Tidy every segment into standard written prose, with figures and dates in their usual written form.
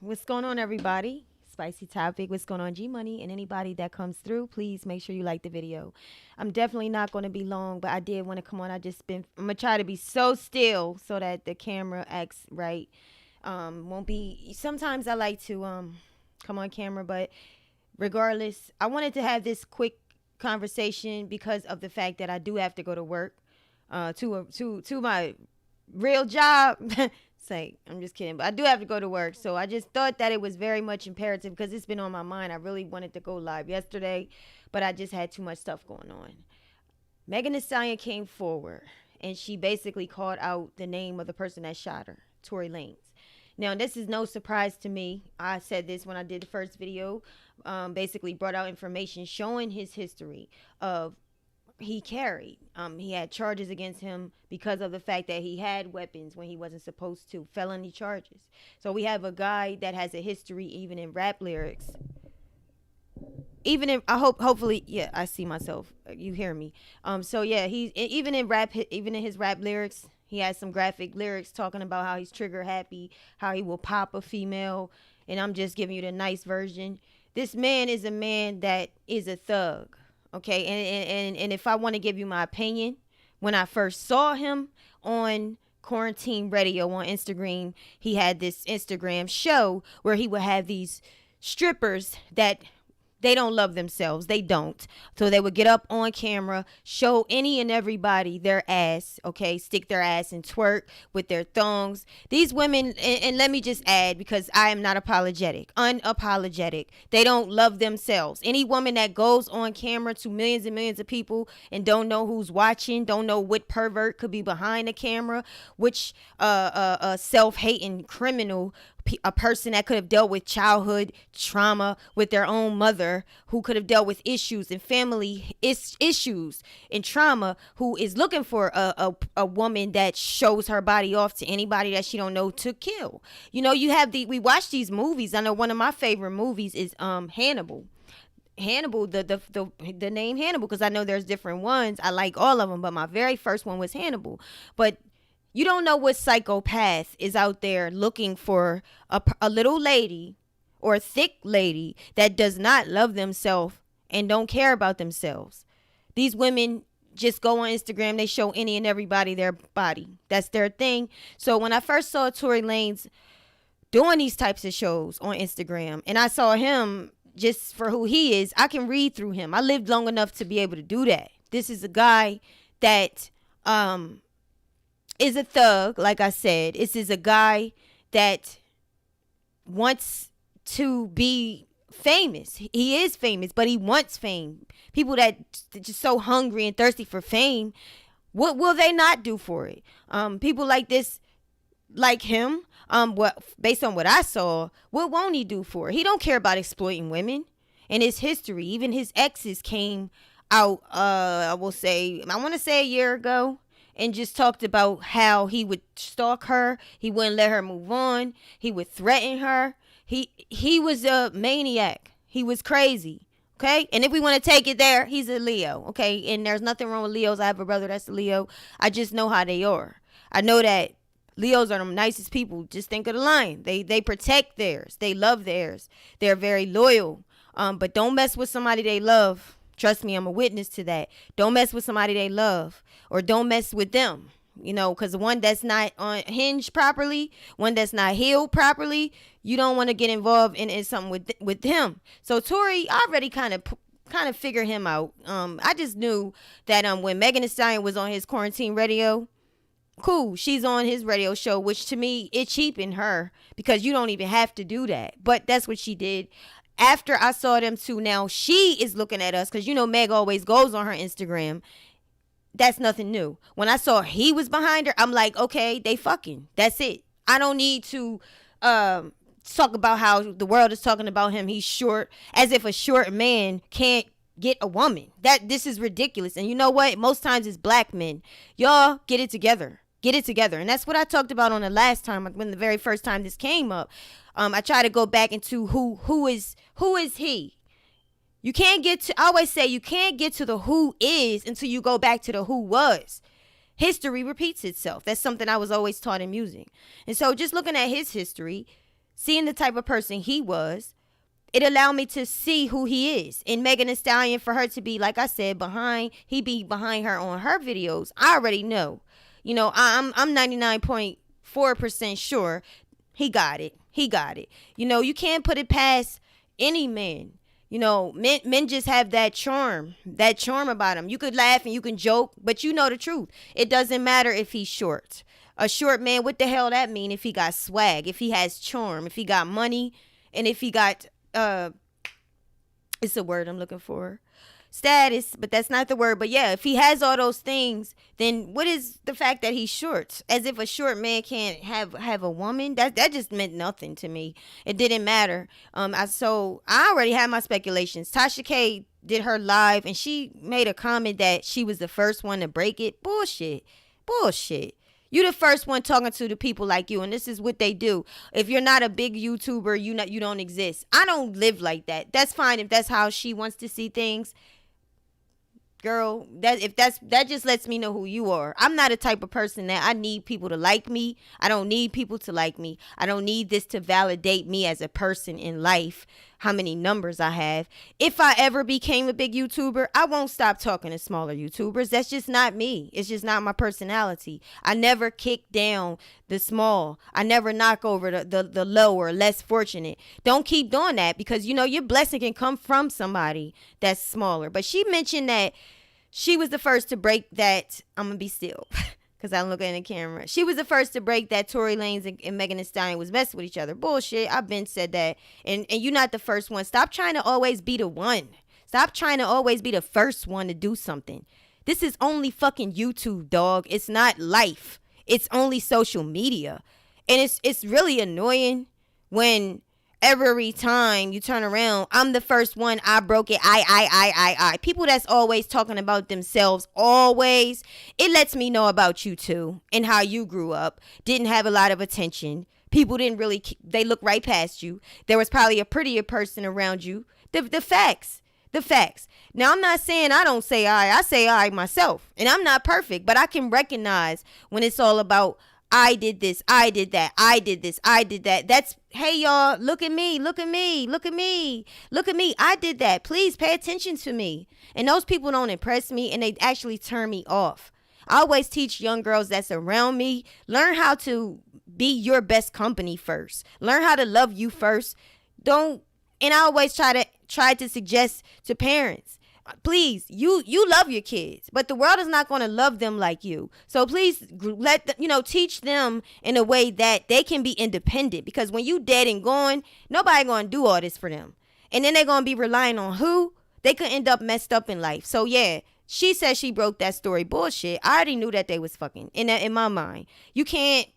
What's going on, everybody? Spicy topic. What's going on, G Money? And anybody that comes through, please make sure you like the video. I'm definitely not going to be long, but I did want to come on. I'm gonna try to be so still so that the camera acts right. Won't be. Sometimes I like to come on camera, but regardless, I wanted to have this quick conversation because of the fact that I do have to go to work, to my real job. Say, I'm just kidding, but I do have to go to work. So I just thought that it was very much imperative because it's been on my mind. I really wanted to go live yesterday, but I just had too much stuff going on. Megan Thee Stallion came forward and she basically called out the name of the person that shot her, Tory Lanez. Now, this is no surprise to me. I said this when I did the first video. Basically brought out information showing his history of he carried. He had charges against him because of the fact that he had weapons when he wasn't supposed to. Felony charges. So we have a guy that has a history even in rap lyrics. Even in hopefully, yeah, I see myself. You hear me. So yeah, he's even in his rap lyrics, he has some graphic lyrics talking about how he's trigger happy, how he will pop a female, and I'm just giving you the nice version. This man is a man that is a thug. Okay, and if I want to give you my opinion, when I first saw him on Quarantine Radio on Instagram, he had this Instagram show where he would have these strippers that they don't love themselves. They don't. So they would get up on camera, show any and everybody their ass, okay? Stick their ass and twerk with their thongs. These women, and let me just add, because I am not unapologetic. They don't love themselves. Any woman that goes on camera to millions and millions of people and don't know who's watching, don't know what pervert could be behind the camera, which self-hating criminal, a person that could have dealt with childhood trauma with their own mother, who could have dealt with issues and family issues and trauma, who is looking for a woman that shows her body off to anybody that she don't know to kill. You know, we watch these movies. I know one of my favorite movies is Hannibal. Hannibal, the name Hannibal, because I know there's different ones. I like all of them, but my very first one was Hannibal. But you don't know what psychopath is out there looking for a little lady or a thick lady that does not love themselves and don't care about themselves. These women just go on Instagram. They show any and everybody their body. That's their thing. So when I first saw Tory Lanez doing these types of shows on Instagram, and I saw him just for who he is, I can read through him. I lived long enough to be able to do that. This is a guy that is a thug, like I said. This is a guy that wants to be famous. He is famous, but he wants fame. People that just so hungry and thirsty for fame, what will they not do for it? People like this, like him, based on what I saw, what won't he do for it? He don't care about exploiting women. And his history, even his exes came out, I want to say a year ago, and just talked about how he would stalk her. He wouldn't let her move on. He would threaten her. He was a maniac. He was crazy. Okay? And if we want to take it there, he's a Leo. Okay? And there's nothing wrong with Leos. I have a brother that's a Leo. I just know how they are. I know that Leos are the nicest people. Just think of the lion. They protect theirs. They love theirs. They're very loyal. But don't mess with somebody they love. Trust me, I'm a witness to that. Don't mess with somebody they love, or don't mess with them, you know, because the one that's not on hinge properly, one that's not healed properly, you don't want to get involved in something with him. So Tory, I already kind of figured him out. I just knew that when Megan Thee Stallion was on his Quarantine Radio, cool, she's on his radio show, which to me, it cheapened her because you don't even have to do that. But that's what she did. After I saw them two, now she is looking at us because, you know, Meg always goes on her Instagram. That's nothing new. When I saw he was behind her, I'm like, okay, they fucking. That's it. I don't need to talk about how the world is talking about him. He's short, as if a short man can't get a woman. This is ridiculous. And you know what? Most times it's black men. Y'all get it together. Get it together. And that's what I talked about on the last time, when the very first time this came up. I try to go back into who is he. You can't get to, I always say, you can't get to the who is until you go back to the who was. History repeats itself. That's something I was always taught in music. And so just looking at his history, seeing the type of person he was, it allowed me to see who he is. And Megan Thee Stallion, for her to be, like I said, he be behind her on her videos. I already know. You know, I'm 99.4% sure he got it. He got it. You know, you can't put it past any man. You know, men just have that charm about them. You could laugh and you can joke, but you know the truth. It doesn't matter if he's short. A short man, what the hell that mean if he got swag, if he has charm, if he got money, and if he got it's a word I'm looking for, status, but that's not the word. But yeah, if he has all those things, then what is the fact that he's short? As if a short man can't have a woman. That just meant nothing to me. It didn't matter. So I already had my speculations. Tasha K did her live and she made a comment that she was the first one to break it. Bullshit. You the first one talking to the people like you, and this is what they do. If you're not a big YouTuber, you don't exist. I don't live like that. That's fine if that's how she wants to see things. Girl, that just lets me know who you are. I'm not a type of person that I need people to like me. I don't need people to like me. I don't need this to validate me as a person in life, how many numbers I have. If I ever became a big YouTuber, I won't stop talking to smaller YouTubers. That's just not me. It's just not my personality. I never kick down the small. I never knock over the lower, less fortunate. Don't keep doing that, because you know your blessing can come from somebody that's smaller. But she mentioned that she was the first to break that. I'm gonna be still because I'm looking at the camera. She was the first to break that Tory Lanez and Megan Thee Stallion was messing with each other. Bullshit. I've been said that. And you're not the first one. Stop trying to always be the one. Stop trying to always be the first one to do something. This is only fucking YouTube, dog. It's not life. It's only social media. And it's really annoying when every time you turn around, I'm the first one, I broke it, I. People that's always talking about themselves, always, it lets me know about you too, and how you grew up, didn't have a lot of attention. People didn't really, they look right past you. There was probably a prettier person around you. The facts. Now, I'm not saying I don't say I say I myself, and I'm not perfect, but I can recognize when it's all about I did this, I did that, I did this, I did that. That's, hey, y'all, look at me. I did that. Please pay attention to me. And those people don't impress me, and they actually turn me off. I always teach young girls that's around me, learn how to be your best company first. Learn how to love you first. And I always try to suggest to parents, please, you love your kids, but the world is not going to love them like you. So please teach them in a way that they can be independent, because when you dead and gone, nobody going to do all this for them. And then they're going to be relying on who? They could end up messed up in life. So yeah, she said she broke that story. Bullshit. I already knew that they was fucking in my mind. You can't,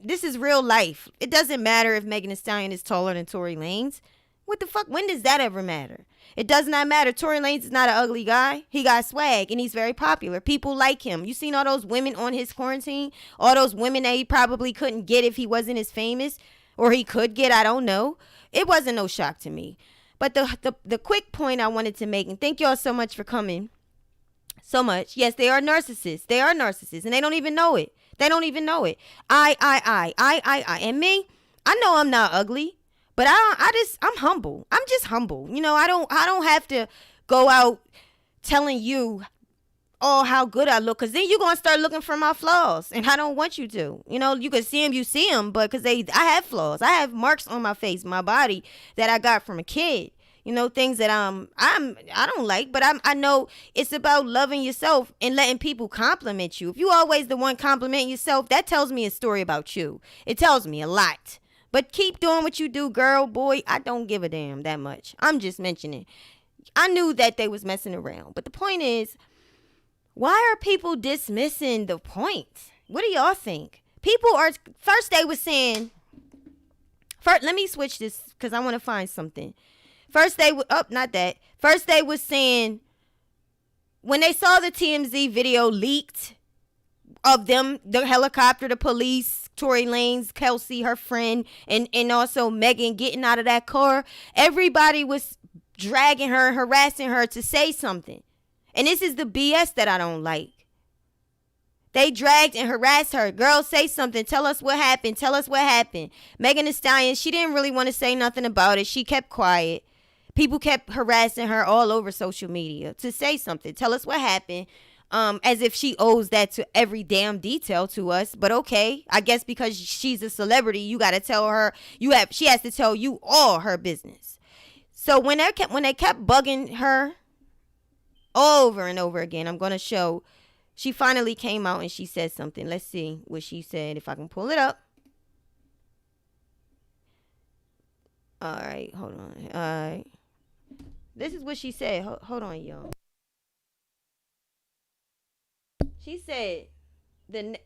this is real life. It doesn't matter if Megan Thee Stallion is taller than Tory Lanez. What the fuck? When does that ever matter? It does not matter. Tory Lanez is not an ugly guy. He got swag and he's very popular. People like him. You seen all those women on his quarantine? All those women that he probably couldn't get if he wasn't as famous, or he could get, I don't know. It wasn't no shock to me. But the quick point I wanted to make, and thank y'all so much for coming so much. Yes, they are narcissists. And they don't even know it. I. And me, I know I'm not ugly. But I'm humble. I'm just humble. You know, I don't have to go out telling you how good I look, because then you're going to start looking for my flaws, and I don't want you to. You know, you can see them, but because I have flaws. I have marks on my face, my body, that I got from a kid. You know, things that I don't like, but I know it's about loving yourself and letting people compliment you. If you always the one complimenting yourself, that tells me a story about you. It tells me a lot. But keep doing what you do, girl, boy. I don't give a damn that much. I'm just mentioning. I knew that they was messing around. But the point is, why are people dismissing the point? What do y'all think? People are, first they was saying, let me switch this because I want to find something. First they was saying, when they saw the TMZ video leaked of them, the helicopter, the police, Tory Lanez, Kelsey, her friend, and also Megan getting out of that car, everybody was dragging her, harassing her to say something. And this is the BS that I don't like. They dragged and harassed her. Girl, say something. Tell us what happened. Tell us what happened. Megan Thee Stallion, she didn't really want to say nothing about it. She kept quiet. People kept harassing her all over social media to say something. Tell us what happened. As if she owes that to every damn detail to us. But okay, I guess because she's a celebrity, you got to tell her. She has to tell you all her business. So when they kept bugging her over and over again, I'm gonna show. She finally came out and she said something. Let's see what she said. If I can pull it up. All right, hold on. All right, this is what she said. Hold on, y'all. She said the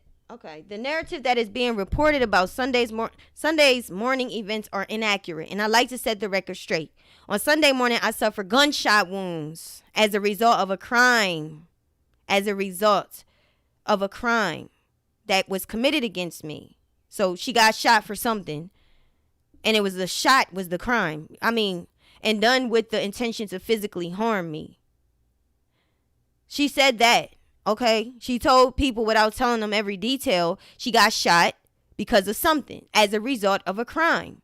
narrative that is being reported about Sunday's morning events are inaccurate, and I like to set the record straight. On Sunday morning, I suffered gunshot wounds as a result of a crime. As a result of a crime that was committed against me. So she got shot for something, and it was the shot was the crime. I mean, and done with the intention to physically harm me. She said that. Okay, she told people without telling them every detail she got shot because of something as a result of a crime.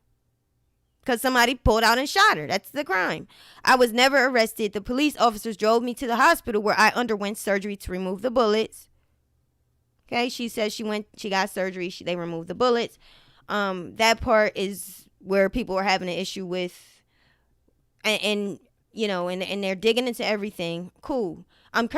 Because somebody pulled out and shot her. That's the crime. I was never arrested. The police officers drove me to the hospital where I underwent surgery to remove the bullets. Okay, she said she got surgery. They removed the bullets. That part is where people are having an issue with, and you know, and they're digging into everything. Cool. I'm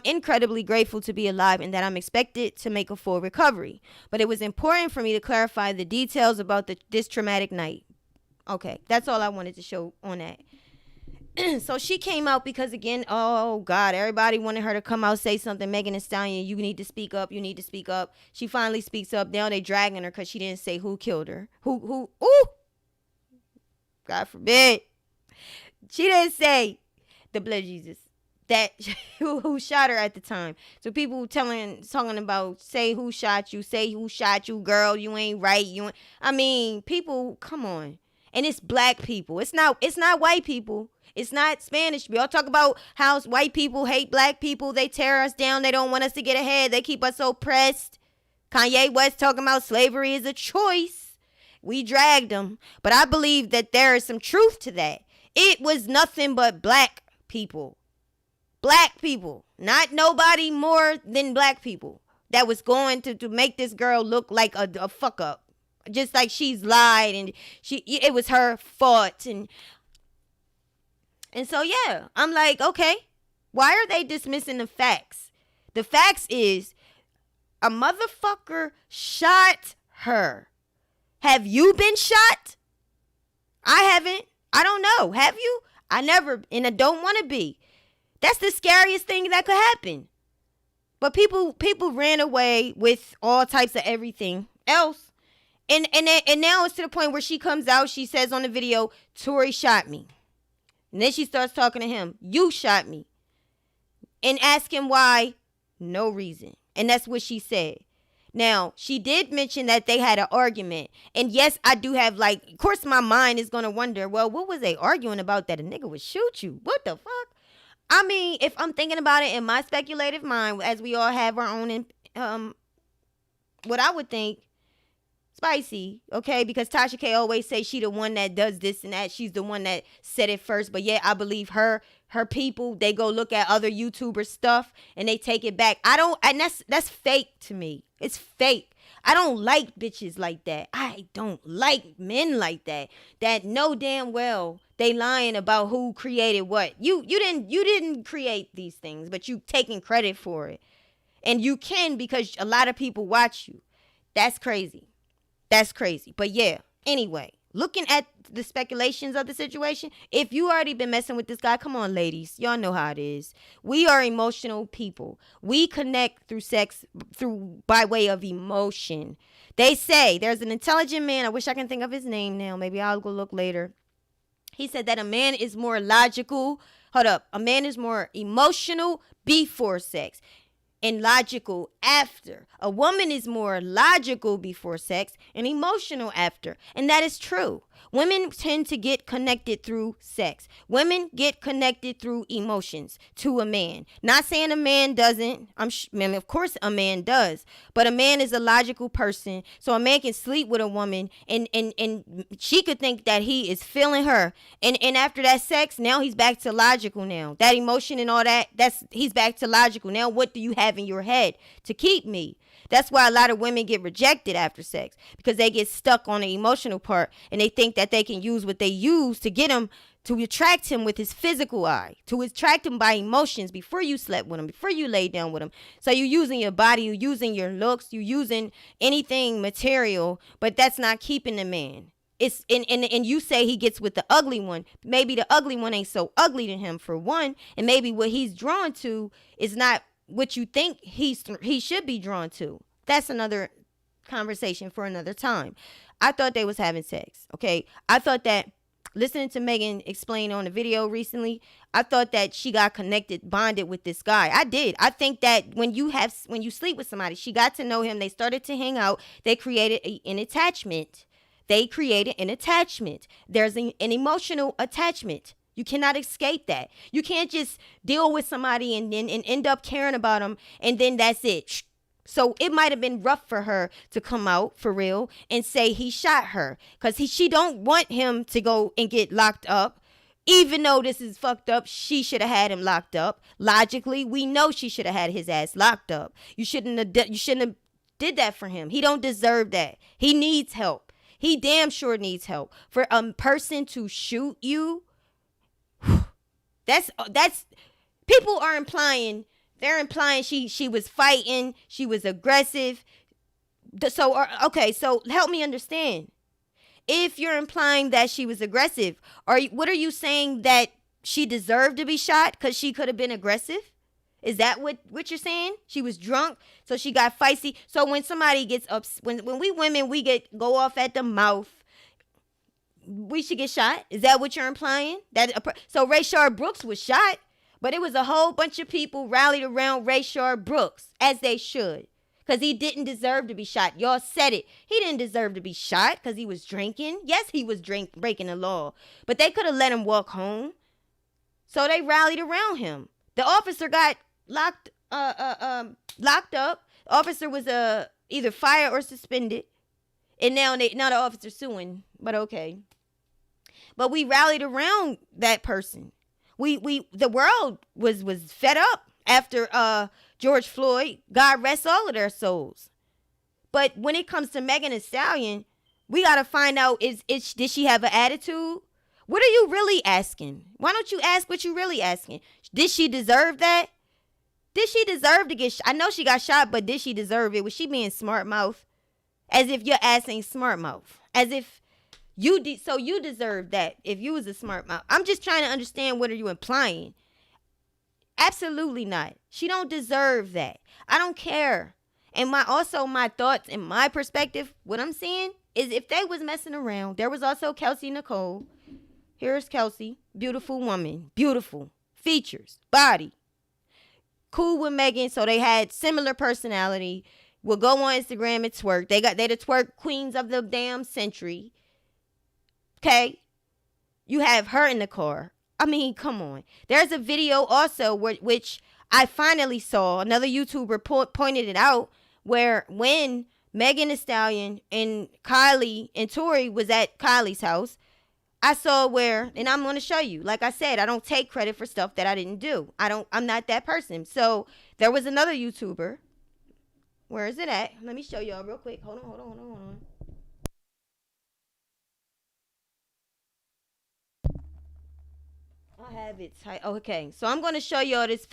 incredibly grateful to be alive and that I'm expected to make a full recovery. But it was important for me to clarify the details about this traumatic night. Okay, that's all I wanted to show on that. So she came out because, again, oh, God, everybody wanted her to come out, say something. Megan Thee Stallion, you need to speak up. You need to speak up. She finally speaks up. Now they dragging her because she didn't say who killed her. Ooh, God forbid. She didn't say the blood of Jesus. That who shot her at the time. So people talking about say who shot you, girl, you ain't right. I mean, people, come on. And it's black people. It's not white people. It's not Spanish. We all talk about how white people hate black people. They tear us down. They don't want us to get ahead. They keep us oppressed. Kanye West talking about slavery is a choice. We dragged them. But I believe that there is some truth to that. It was nothing but black people. Black people, not nobody more than black people that was going to make this girl look like a fuck up, just like she's lied and it was her fault and so yeah, I'm like, okay, why are they dismissing the facts? The facts is a motherfucker shot her. Have you been shot? I haven't. I don't know. Have you? I never, and I don't want to be. That's the scariest thing that could happen. But people ran away with all types of everything else. And now it's to the point where she comes out, she says on the video, Tory shot me. And then she starts talking to him. You shot me. And ask him why. No reason. And that's what she said. Now, she did mention that they had an argument. And yes, I do have, like, of course my mind is going to wonder, well, what was they arguing about that a nigga would shoot you? What the fuck? I mean, if I'm thinking about it in my speculative mind, as we all have our own, what I would think, spicy, okay? Because Tasha K always say she the one that does this and that. She's the one that said it first. But yeah, I believe her people, they go look at other YouTuber stuff and they take it back. And that's fake to me. It's fake. I don't like bitches like that. I don't like men like that. That know damn well they lying about who created what. You didn't create these things, but you taking credit for it. And you can because a lot of people watch you. That's crazy. That's crazy. But yeah, anyway, looking at the speculations of the situation, if you already been messing with this guy, come on, ladies. Y'all know how it is. We are emotional people. We connect through sex by way of emotion. They say there's an intelligent man. I wish I can think of his name now. Maybe I'll go look later. He said that a man is more logical. Hold up. A man is more emotional before sex and logical after. A woman is more logical before sex and emotional after. And that is true. Women tend to get connected through sex. Women get connected through emotions to a man. Not saying a man doesn't. Man, of course a man does. But a man is a logical person. So a man can sleep with a woman and she could think that he is feeling her. And after that sex, now he's back to logical now. That emotion and all that, he's back to logical. Now what do you have in your head to keep me? That's why a lot of women get rejected after sex, because they get stuck on the emotional part and they think that they can use what they use to get him, to attract him with his physical eye, to attract him by emotions before you slept with him, before you laid down with him. So you're using your body, you're using your looks, you're using anything material, but that's not keeping the man. It's and you say he gets with the ugly one. Maybe the ugly one ain't so ugly to him, for one, and maybe what he's drawn to is not what you think he should be drawn to. That's another conversation for another time. I thought they was having sex. Okay. I thought that, listening to Megan explain on the video recently, I thought that she got connected, bonded with this guy. I did. I think that when you sleep with somebody, she got to know him. They started to hang out. They created an attachment. There's an emotional attachment. You cannot escape that. You can't just deal with somebody and end up caring about them and then that's it. So it might have been rough for her to come out for real and say he shot her, because she don't want him to go and get locked up. Even though this is fucked up, she should have had him locked up. Logically, we know she should have had his ass locked up. You shouldn't have did that for him. He don't deserve that. He needs help. He damn sure needs help. For a person to shoot you, that's people are implying, they're implying she was fighting, she was aggressive. So help me understand. If you're implying that she was aggressive, what are you saying, that she deserved to be shot because she could have been aggressive? Is that what you're saying? She was drunk, so she got feisty. So when somebody gets when we women, go off at the mouth, we should get shot? Is that what you're implying? So Rayshard Brooks was shot, but it was a whole bunch of people rallied around Rayshard Brooks, as they should, because he didn't deserve to be shot. Y'all said it. He didn't deserve to be shot because he was drinking. Yes, he was breaking the law, but they could have let him walk home. So they rallied around him. The officer got locked up. The officer was either fired or suspended, and now the officer's suing. But okay. But we rallied around that person. The world was fed up after George Floyd. God rest all of their souls. But when it comes to Megan Thee Stallion, we gotta find out, did she have an attitude? What are you really asking? Why don't you ask what you really asking? Did she deserve that? Did she deserve to get shot? I know she got shot, but did she deserve it? Was she being smart mouth? As if your ass ain't smart mouth. As if you deserve that if you was a smart mouth. I'm just trying to understand, what are you implying? Absolutely not. She don't deserve that. I don't care. And my thoughts and my perspective, what I'm saying is, if they was messing around, there was also Kelsey Nicole. Here's Kelsey, beautiful woman, beautiful features, body, cool with Megan, so they had similar personality. Will go on Instagram and twerk. They the twerk queens of the damn century. Okay, you have her in the car. I mean, come on. There's a video also which I finally saw. Another YouTuber pointed it out, where when Megan Thee Stallion and Kylie and Tori was at Kylie's house, I saw where, and I'm going to show you. Like I said, I don't take credit for stuff that I didn't do. I'm not that person. So there was another YouTuber. Where is it at? Let me show y'all real quick. Hold on. I have it tight. Okay, so I'm going to show y'all this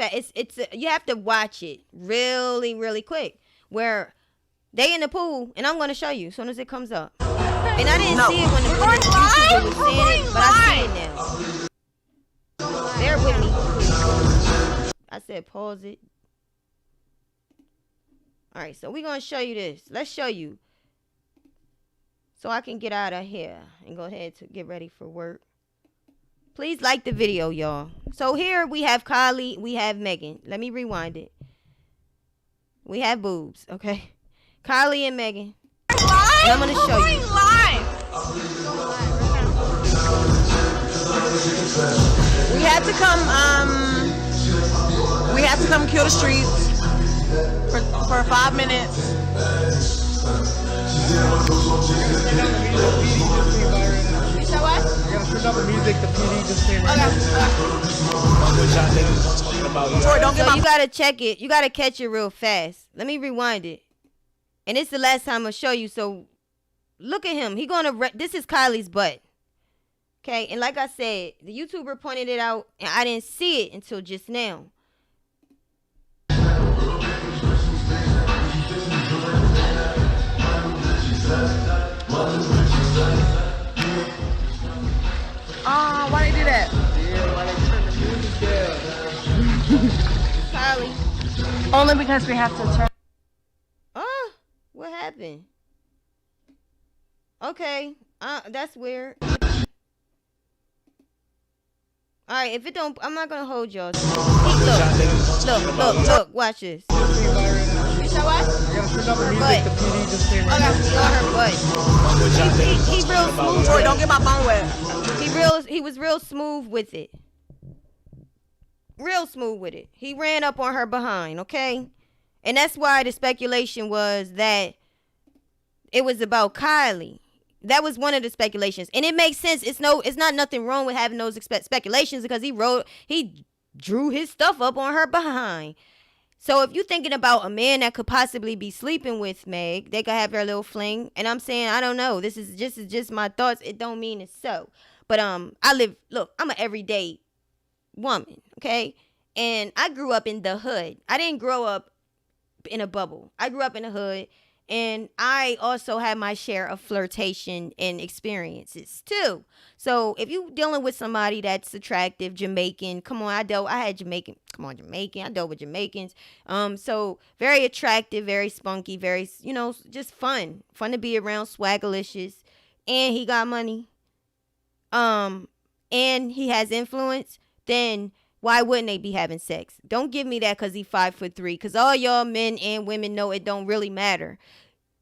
you have to watch it really, really quick. Where they in the pool, and I'm going to show you as soon as it comes up. And I didn't see it when the YouTuber was saying it, but I see it now. Bear with me. I said pause it. All right, so we're going to show you this. Let's show you, so I can get out of here and go ahead to get ready for work. Please like the video, y'all. So here we have Kylie, we have Megan. Let me rewind it. We have boobs, okay? Kylie and Megan. And I'm going to show you. We had to come kill the streets for 5 minutes. You said what? I gotta turn up the music. The PD just came right So you gotta check it. You gotta catch it real fast. Let me rewind it. And it's the last time I'll show you. So look at him. This is Kylies Butt. Okay, and like I said, the YouTuber pointed it out, and I didn't see it until just now. Why they do that? Yeah, why they turn the music down? Kylie. Only because we have to turn. What happened? Okay, that's weird. All right, if it don't, I'm not gonna hold y'all. Look, watch this. You said what? I gotta turn up the music. The PD just came right On her butt. He real smooth. Boy, don't get my phone wet. He was real smooth with it. Real smooth with it. He ran up on her behind, okay? And that's why the speculation was that it was about Kylie. That was one of the speculations. And it makes sense. It's not nothing wrong with having those speculations because he drew his stuff up on her behind. So if you're thinking about a man that could possibly be sleeping with Meg, they could have their little fling. And I'm saying, I don't know. This is just my thoughts. It don't mean it's so. But I'm an everyday woman, okay? And I grew up in the hood. I didn't grow up in a bubble. I grew up in the hood. And I also had my share of flirtation and experiences too. So if you dealing with somebody that's attractive, Jamaican, I dealt with Jamaicans. So very attractive, very spunky, very, just fun to be around, swagalicious. And he got money. And he has influence. Then why wouldn't they be having sex? Don't give me that because he's 5'3", because all y'all men and women know it don't really matter.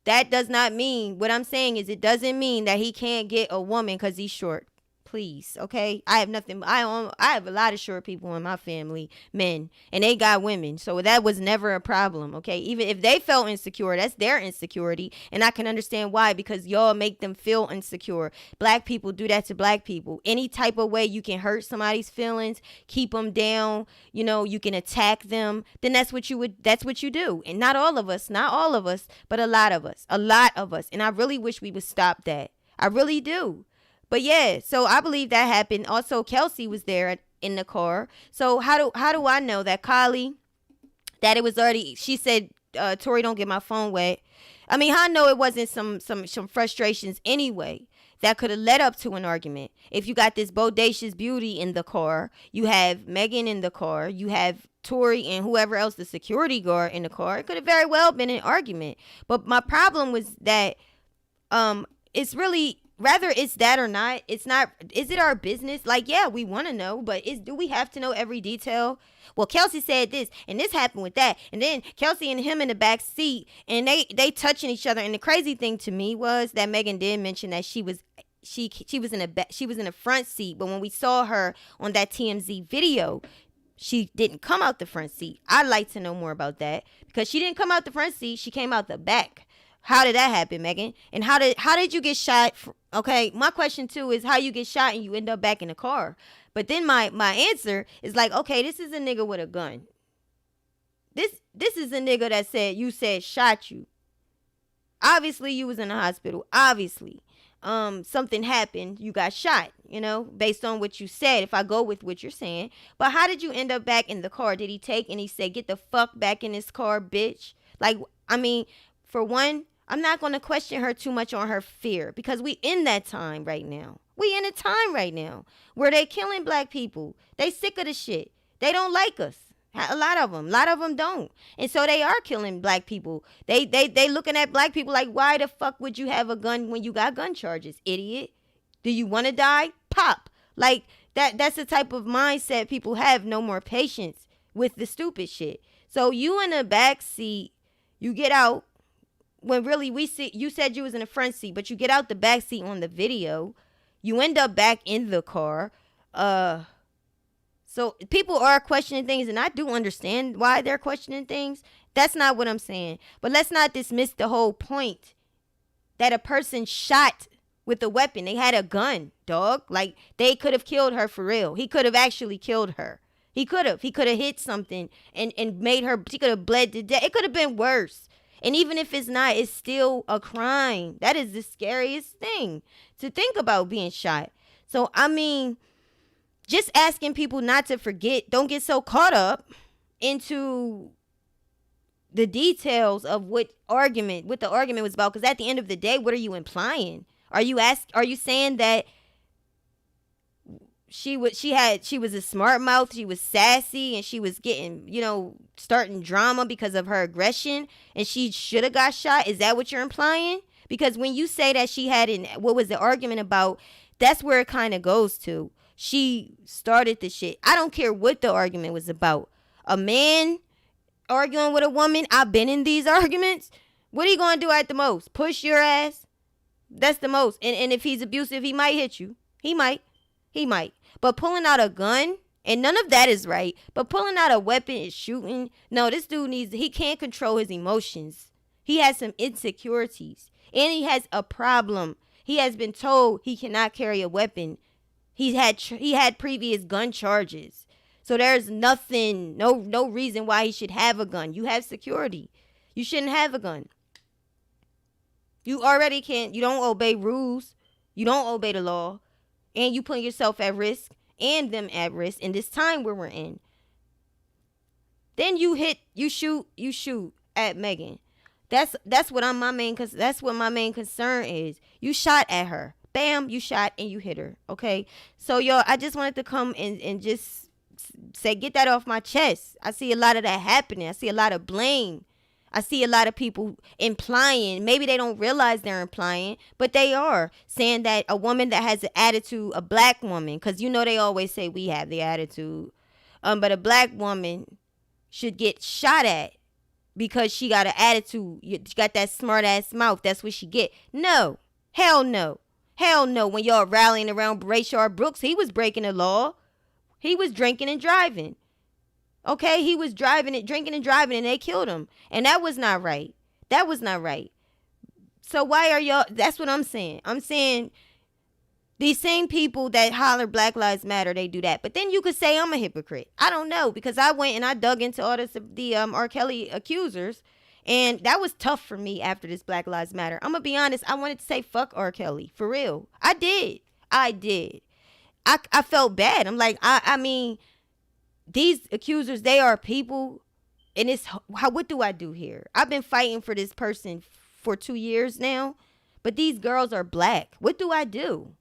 That does not mean, what I'm saying is it doesn't mean that he can't get a woman because he's short. Please, okay? I have a lot of short people in my family, men, and they got women. So that was never a problem, okay? Even if they felt insecure, that's their insecurity. And I can understand why, because y'all make them feel insecure. Black people do that to black people. Any type of way you can hurt somebody's feelings, keep them down, you can attack them, then that's what you do. And not all of us, but a lot of us. And I really wish we would stop that. I really do. But yeah, so I believe that happened. Also, Kelsey was there in the car. So how do I know that Kylie, that it was already, she said, Tori, don't get my phone wet. I mean, how I know it wasn't some frustrations anyway that could have led up to an argument. If you got this bodacious beauty in the car, you have Megan in the car, you have Tori and whoever else, the security guard in the car, it could have very well been an argument. But my problem was that it's really, whether it's that or not, it's not, is it our business? Like, yeah, we want to know, but do we have to know every detail? Well, Kelsey said this, and this happened with that. And then Kelsey and him in the back seat, and they touching each other. And the crazy thing to me was that Megan did mention that she was in a front seat, but when we saw her on that TMZ video, she didn't come out the front seat. I'd like to know more about that, because she didn't come out the front seat, she came out the back. How did that happen, Megan? And how did you get shot? Okay, my question too is how you get shot and you end up back in the car. But then my answer is like, okay, this is a nigga with a gun. This is a nigga that said shot you. Obviously, you was in the hospital. Obviously, something happened. You got shot, based on what you said, if I go with what you're saying. But how did you end up back in the car? Did he take and he said, get the fuck back in this car, bitch? Like, I mean, for one, I'm not going to question her too much on her fear, because we in that time right now. We in a time right now where they killing black people. They sick of the shit. They don't like us. A lot of them don't. And so they are killing black people. They looking at black people like, why the fuck would you have a gun when you got gun charges, idiot? Do you want to die? Pop. Like, that's the type of mindset people have. No more patience with the stupid shit. So you in the back seat, you get out. When really you said you was in the front seat, but you get out the back seat on the video. You end up back in the car. So people are questioning things, and I do understand why they're questioning things. That's not what I'm saying. But let's not dismiss the whole point that a person shot with a weapon. They had a gun, dog. Like, they could have killed her for real. He could have actually killed her. He could have. He could have hit something and made her, she could have bled to death. It could have been worse. And even if it's not, it's still a crime. That is the scariest thing to think about, being shot. So, I mean, just asking people not to forget. Don't get so caught up into the details of what the argument was about. Because at the end of the day, what are you implying? Are you saying that she was a smart mouth, she was sassy, and she was getting, starting drama because of her aggression, and she should have got shot? Is that what you're implying? Because when you say that she had what was the argument about, that's where it kind of goes to. She started the shit. I don't care what the argument was about. A man arguing with a woman, I've been in these arguments. What are you going to do at the most? Push your ass? That's the most. And if he's abusive, he might hit you. He might. But pulling out a gun, and none of that is right, but pulling out a weapon and shooting, no, this dude he can't control his emotions. He has some insecurities, and he has a problem. He has been told he cannot carry a weapon. He had previous gun charges. So there's nothing, no reason why he should have a gun. You have security. You shouldn't have a gun. You already can't. You don't obey rules. You don't obey the law. And you put yourself at risk and them at risk in this time where we're in. Then you shoot at Megan. That's what my main concern is. You shot at her. Bam, you shot and you hit her. Okay? So, y'all, I just wanted to come and just say, get that off my chest. I see a lot of that happening. I see a lot of blame. I see a lot of people implying, maybe they don't realize they're implying, but they are saying that a woman that has an attitude, a black woman, because they always say we have the attitude, but a black woman should get shot at because she got an attitude. She got that smart ass mouth. That's what she get. No, hell no. Hell no. When y'all rallying around Rayshard Brooks, he was breaking the law. He was drinking and driving. Okay, he was drinking and driving, and they killed him. And that was not right. That was not right. So why are y'all, that's what I'm saying. I'm saying these same people that holler Black Lives Matter, they do that. But then you could say I'm a hypocrite. I don't know, because I went and I dug into all the R. Kelly accusers, and that was tough for me after this Black Lives Matter. I'm going to be honest. I wanted to say fuck R. Kelly, for real. I did. I felt bad. I'm like, I mean, these accusers, they are people, and what do I do here? I've been fighting for this person for 2 years now, but these girls are black. What do I do?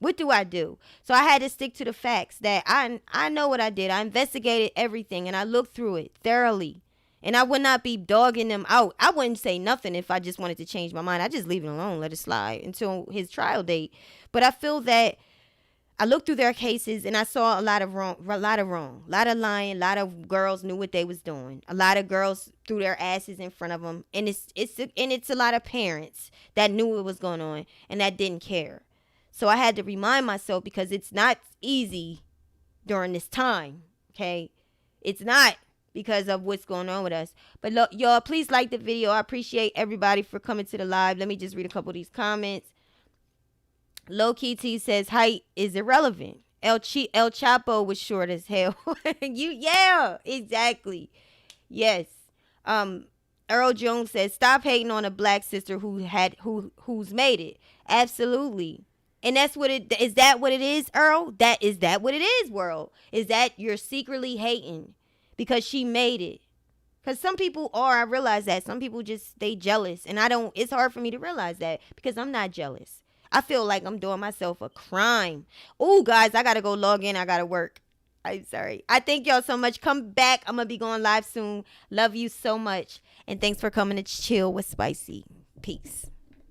So I had to stick to the facts that I know what I did. I investigated everything, and I looked through it thoroughly, and I would not be dogging them out. I wouldn't say nothing if I just wanted to change my mind. I just leave it alone, let it slide until his trial date. But I feel that I looked through their cases, and I saw a lot of wrong, a lot of lying. A lot of girls knew what they was doing. A lot of girls threw their asses in front of them, and it's a lot of parents that knew what was going on and that didn't care. So I had to remind myself, because it's not easy during this time. Okay, it's not, because of what's going on with us. But look, y'all, please like the video. I appreciate everybody for coming to the live. Let me just read a couple of these comments. Low Key T says height is irrelevant. El Chapo was short as hell. Yeah, exactly. Yes. Earl Jones says stop hating on a black sister who's made it. Absolutely. And that's what is that what it is, Earl? Is that what it is, world? Is that you're secretly hating because she made it? Because some people are, I realize that. Some people just, they jealous. And it's hard for me to realize that because I'm not jealous. I feel like I'm doing myself a crime. Oh, guys, I got to go log in. I got to work. I'm sorry. I thank y'all so much. Come back. I'm going to be going live soon. Love you so much. And thanks for coming to chill with Spicy. Peace.